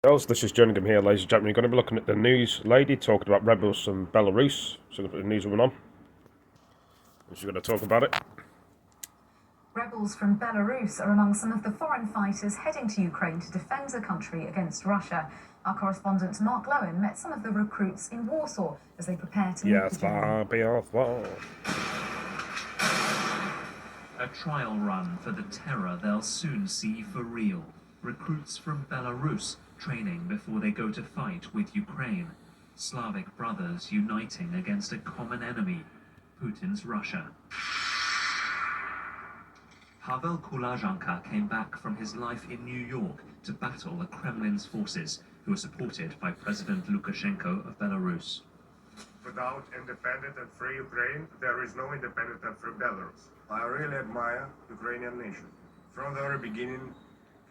Girls, this is jerningham here, ladies and gentlemen. You're going to be looking at the news lady talking about rebels from Belarus. So the news woman on. She's going to talk about it. Rebels from Belarus are among some of the foreign fighters heading to Ukraine to defend the country against Russia. Our correspondent Mark Owen met some of the recruits in Warsaw as they prepare to meet the general. A trial run for the terror they'll soon see for real. Recruits from Belarus training before they go to fight with Ukraine. Slavic brothers uniting against a common enemy, Putin's Russia. Pavel Kulazhanka came back from his life in New York to battle the Kremlin's forces, who are supported by President Lukashenko of Belarus. Without independent and free Ukraine, there is no independent and free Belarus. I really admire Ukrainian nation. From the very beginning,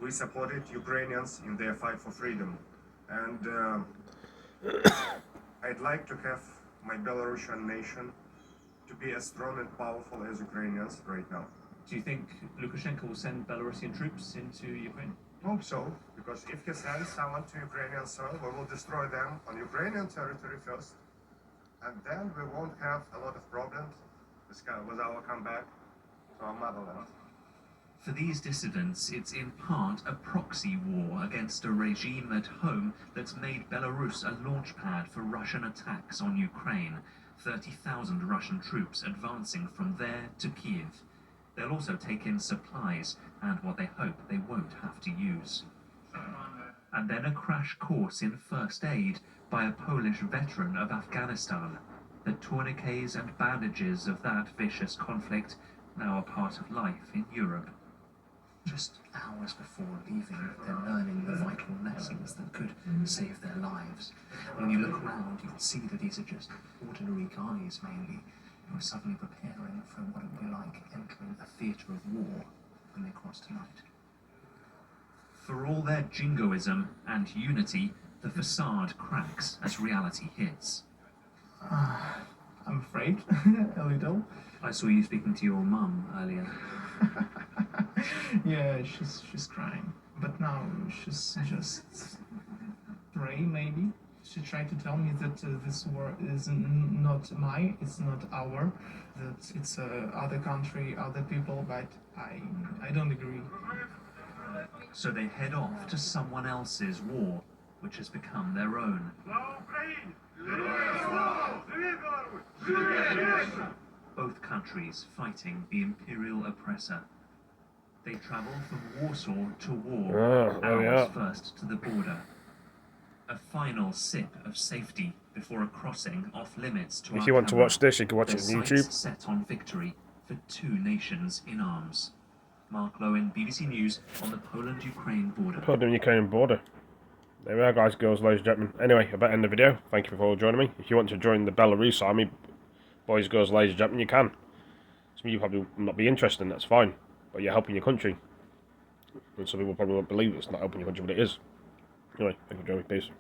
we supported Ukrainians in their fight for freedom. And I'd like to have my Belarusian nation to be as strong and powerful as Ukrainians right now. Do you think Lukashenko will send Belarusian troops into Ukraine? Hope so, because if he sends someone to Ukrainian soil, we will destroy them on Ukrainian territory first, and then we won't have a lot of problems with our comeback to our motherland. For these dissidents, it's in part a proxy war against a regime at home that's made Belarus a launchpad for Russian attacks on Ukraine. 30,000 Russian troops advancing from there to Kiev. They'll also take in supplies and what they hope they won't have to use. And then a crash course in first aid by a Polish veteran of Afghanistan. The tourniquets and bandages of that vicious conflict, now a part of life in Europe. Just hours before leaving, they're learning the vital lessons that could save their lives. When you look around, you can see that these are just ordinary guys, mainly, who are suddenly preparing for what it will be like entering a theatre of war when they cross tonight. For all their jingoism and unity, the facade cracks as reality hits. I'm afraid, a little. I saw you speaking to your mum earlier. Yeah, she's crying. But now she's just pray, maybe. She tried to tell me that this war is not mine, it's not our, that it's other country, other people, but I don't agree. So they head off to someone else's war, which has become their own. Both countries fighting the imperial oppressor. They travel from Warsaw to war, hours first to the border. A final sip of safety before a crossing off limits to If you want to watch this, you can watch it on YouTube. Set on victory for two nations in arms. Mark Owen, BBC News, on the Poland-Ukraine border. Poland-Ukraine border. There we are, guys, girls, ladies and gentlemen. Anyway, I better end the video. Thank you for joining me. If you want to join the Belarus army, boys, girls, ladies and gentlemen, you can. Some of you probably will not be interested, and that's fine. But you're helping your country. And some people probably won't believe it's not helping your country, but it is. Anyway, thank you for joining me. Peace.